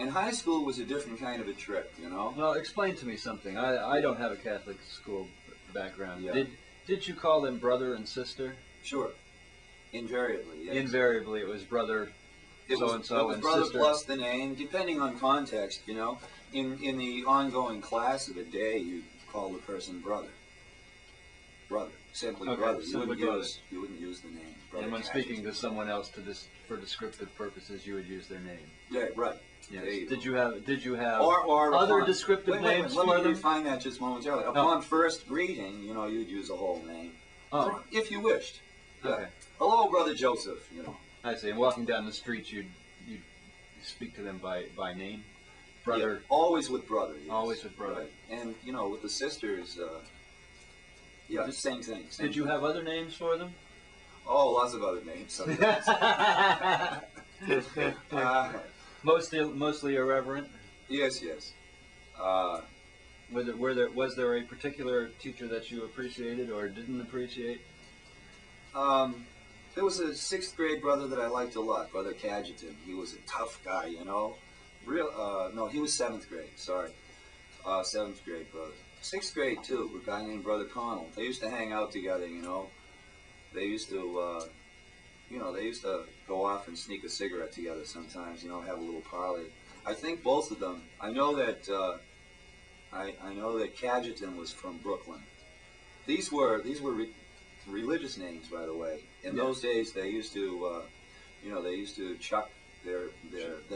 And high school was a different kind of a trip, you know? Well, explain to me something. I don't have a Catholic school background. Yeah. Did you call them brother and sister? Sure. Invariably, yes. Invariably, it was brother so-and-so and brother sister. plus the name, depending on context, you know. In the ongoing class of a day, you call the person brother. Brother. Simply Okay, brother. simply brother. You wouldn't use the name. Brother And when Cassidy. speaking to someone else for descriptive purposes, you would use their name. Yeah, right. Yes. Did Did you have or other upon, descriptive names let for me them? refine that just momentarily. Upon first greeting, you know, you'd use a whole name. Oh. If you wished. Yeah. Okay. Hello, Brother Joseph, you know. I see. And walking down the street, you'd speak to them by name, brother. Yeah, always with brother. Yes. Always with brother. Right. And you know, with the sisters, yeah, same thing. Did you have other names for them? Oh, lots of other names. Sometimes. Mostly irreverent. Yes, yes. Was there a particular teacher that you appreciated or didn't appreciate? There was a 6th grade brother that I liked a lot, Brother Cadgeton. He was a tough guy, you know. No, he was 7th grade. Sorry, 7th grade brother. 6th grade too. A guy named Brother Connell. They used to hang out together, you know. They used to, they used to go off and sneak a cigarette together sometimes, you know, have a little parley. I think both of them. I know that I know that Cadgeton was from Brooklyn. These were religious names, by the way. In those days, they used to, they used to chuck the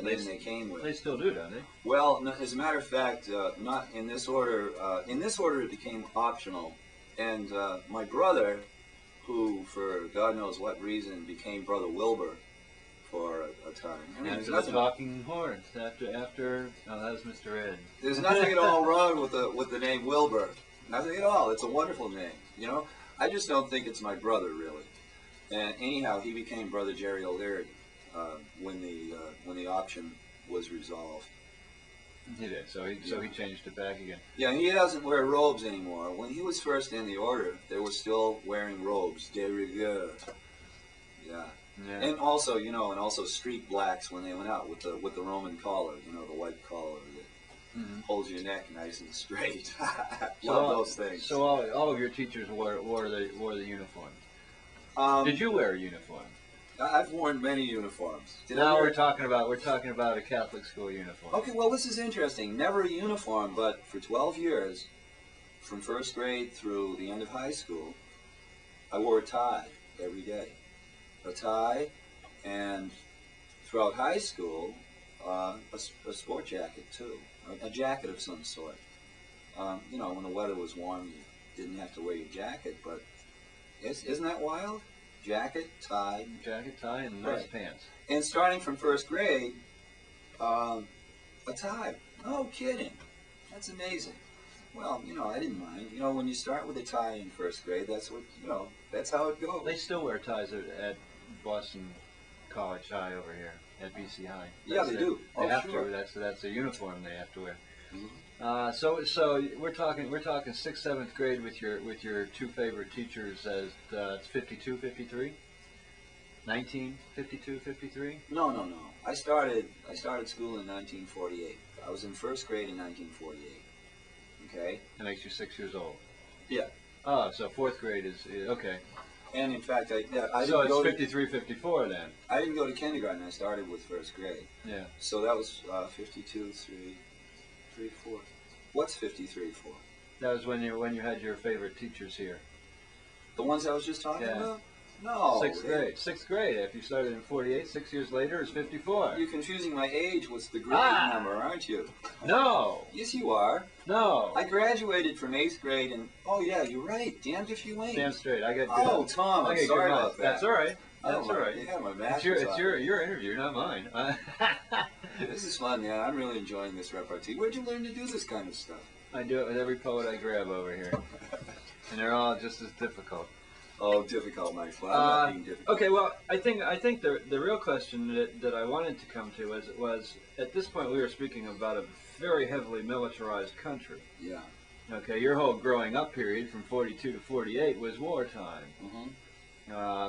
name they came with. They still do, don't they? Well, no, as a matter of fact, not in this order. In this order, it became optional. And my brother, who for God knows what reason became Brother Wilbur for a time. I mean, After the talking horse. After that was Mr. Ed. There's nothing at all wrong with the name Wilbur. Nothing at all. It's a wonderful name. You know, I just don't think it's my brother really. And anyhow, he became Brother Jerry O'Leary when the option was resolved. He did. So he changed it back again. Yeah, he doesn't wear robes anymore. When he was first in the order, they were still wearing robes, de rigueur. Yeah. Yeah. And also, and street blacks when they went out with the Roman collar, you know, the white collar that holds your neck nice and straight. Love those things. So all of your teachers wore the uniform. Did you wear a uniform? I've worn many uniforms. We're talking about a Catholic school uniform. Okay, well, this is interesting. Never a uniform, but for 12 years, from first grade through the end of high school, I wore a tie every day. A tie, and throughout high school, a sport jacket too, a jacket of some sort. You know, when the weather was warm, you didn't have to wear your jacket, but isn't that wild? Jacket, tie, and nice pants. And starting from first grade, a tie. No kidding. That's amazing. Well, you know, I didn't mind. You know, when you start with a tie in first grade, that's how it goes. They still wear ties at Boston College High over here at BC High. Yeah, they do. They have sure. to. That's a uniform they have to wear. Mm-hmm. So we're talking 6th, 7th grade with your two favorite teachers as it's 52, 53, 1952, 53. No. I started school in 1948. I was in first grade in 1948. Okay. That makes you 6 years old. Yeah. Oh, so 4th grade is okay. And in fact, I so didn't go 53, 54 then. I didn't go to kindergarten. I started with first grade. Yeah. So that was 52, 3, 4. What's 53 for? That was when you had your favorite teachers here. The ones I was just talking about? No. 6th grade. 6th grade. If you started in 48, 6 years later is 54. You're confusing my age with the grade number, aren't you? No. Yes, you are. No. I graduated from 8th grade, and oh yeah, you're right. Damned if you ain't. Damn straight. I got. Oh, Tom, I'm sorry about that. That's all right. That's all right. Yeah, my math. It's your interview, not mine. This is fun, yeah. I'm really enjoying this repartee. Where'd you learn to do this kind of stuff? I do it with every poet I grab over here, and they're all just as difficult. Oh, difficult, my friend. I'm not being difficult. Okay, well, I think the real question that I wanted to come to was at this point we were speaking about a very heavily militarized country. Yeah. Okay, your whole growing up period from 42 to 48 was wartime. Mm-hmm.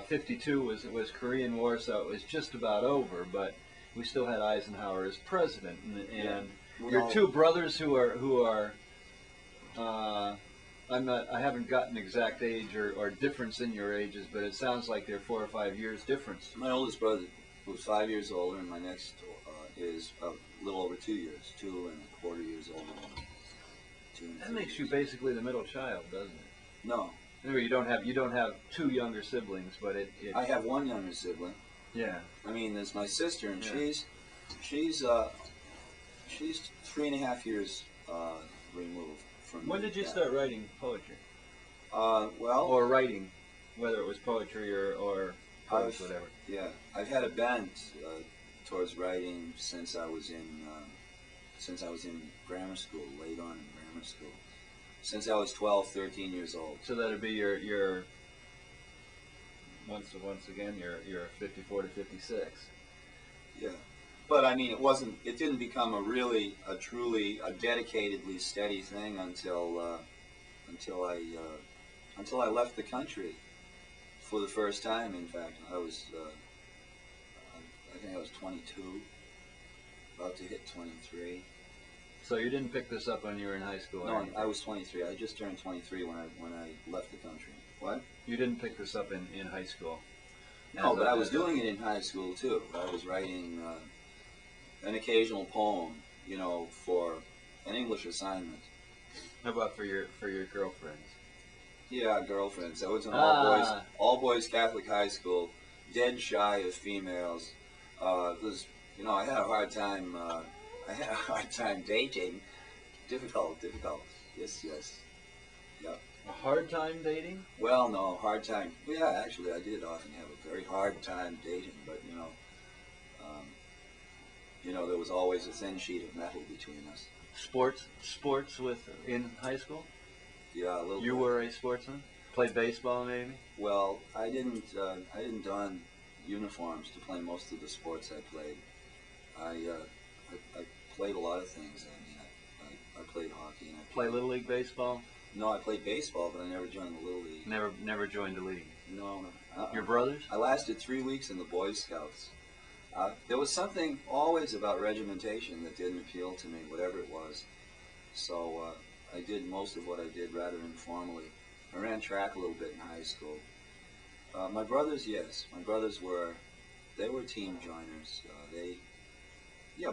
52 was Korean War, so it was just about over. But we still had Eisenhower as president, and Yeah. your two brothers who are I haven't gotten exact age or difference in your ages, but it sounds like they're 4 or 5 years difference. My oldest brother was 5 years older, and my next is a little over 2 years, 2.25 years older than me. That makes you basically the middle child, doesn't it? No. Anyway, you don't have two younger siblings, but it I have one younger sibling. yeah. I mean, there's my sister, and Yeah. she's 3.5 years removed from. When did you that. start writing poetry? Well, Or writing, whether it was poetry or prose, whatever. yeah, I've had a bent towards writing since I was in grammar school, late on in grammar school. Since I was 12, 13 years old. So that'd be your once again your 54 to 56. Yeah, but I mean, it didn't become a truly dedicatedly steady thing until I left the country for the first time. In fact, I think I was 22, about to hit 23. So you didn't pick this up when you were in high school? No, I was 23. I just turned 23 when I left the country. What? You didn't pick this up in high school? No, but I was doing it in high school too. I was writing an occasional poem, for an English assignment. How about for your girlfriends? Yeah, girlfriends. I was in all boys Catholic high school, dead shy of females. I had a hard time. I had a hard time dating. Difficult. Yes. Yep. A hard time dating? Well, no, hard time. Well, yeah, actually, I did often have a very hard time dating, but there was always a thin sheet of metal between us. Sports in high school? Yeah, a little. You bit. were a sportsman? Played baseball, maybe? Well, I didn't don uniforms to play most of the sports I played. I played a lot of things. I mean, I played hockey and Play Little League baseball? No, I played baseball, but I never joined the Little League. Never joined the league. No. Your brothers? I lasted 3 weeks in the Boy Scouts. There was something always about regimentation that didn't appeal to me, whatever it was. So I did most of what I did rather informally. I ran track a little bit in high school. My brothers, yes. My brothers were team joiners.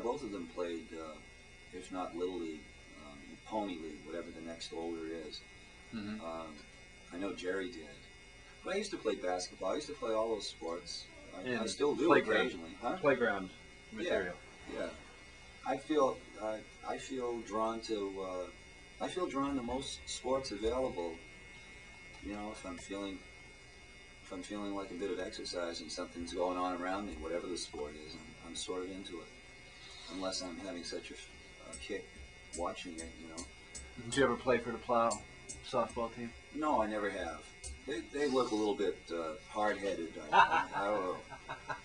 Both of them played, if not Little League, Pony League, whatever the next older is. Mm-hmm. I know Jerry did. But I used to play basketball. I used to play all those sports. I still do playground, occasionally. Huh? Playground material. Yeah. I feel drawn to most sports available. If I'm feeling like a bit of exercise and something's going on around me, whatever the sport is, I'm sort of into it. Unless I'm having such a kick watching it, Did you ever play for the Plow softball team? No, I never have. They look a little bit hard-headed. I don't know.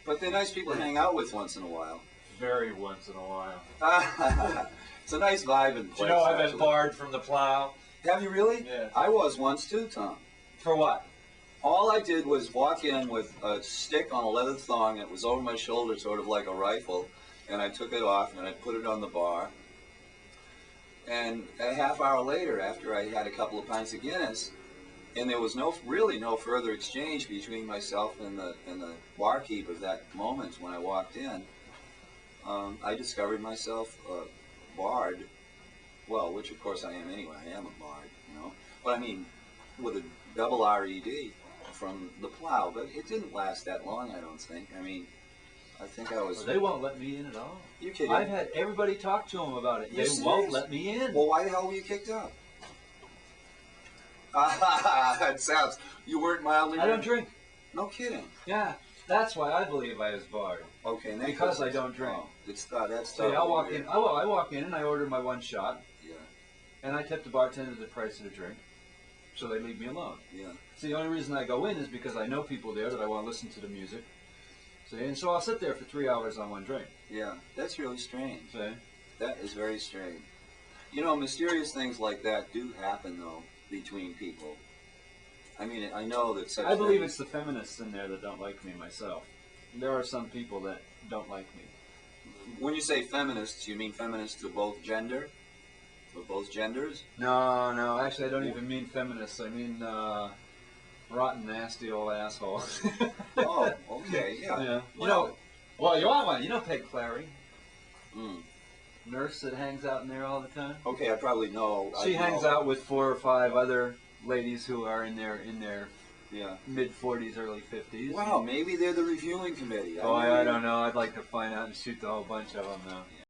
But they're nice people to hang out with once in a while. Very once in a while. It's a nice vibe and place. I've been barred from the Plow. Have you really? Yeah. I was once too, Tom. For what? All I did was walk in with a stick on a leather thong. It was over my shoulder, sort of like a rifle, and I took it off and I put it on the bar. And a half hour later, after I had a couple of pints of Guinness, and there was really no further exchange between myself and the barkeep of that moment when I walked in, I discovered myself barred. Well, which of course I am anyway. I am a bard, But I mean, with a double R-E-D from the Plow. But it didn't last that long, I don't think. I mean, I think I was. Well, they won't let me in at all. You kidding? I've had everybody talk to them about it. They won't let me in. Well, why the hell were you kicked out? That sounds. You weren't mildly. I don't drink. No kidding. Yeah, that's why I believe I was barred. Okay, and because I don't drink. Oh, that's. See, I'll walk in. I walk in and I order my one shot. Yeah. And I tip the bartender the price of the drink, so they leave me alone. Yeah. See, the only reason I go in is because I know people there that I want to listen to the music. See, and so I'll sit there for 3 hours on one drink. Yeah, that's really strange. See? That is very strange. Mysterious things like that do happen, though, between people. I mean, I know that such I believe things... it's the feminists in there that don't like me myself. There are some people that don't like me. When you say feminists, you mean feminists to both gender? For both genders? No. Actually, I don't even mean feminists. I mean rotten, nasty old assholes. Oh, okay, yeah. Yeah. Well, Well, you want one. You know Peg Clary, mm, nurse that hangs out in there all the time. okay, I probably know. She I hangs know. out with 4 or 5 other ladies who are in their Yeah. mid-40s, early 50s. Wow, maybe they're the reviewing committee. Oh, I don't know. I'd like to find out and shoot the whole bunch of them now. Yeah.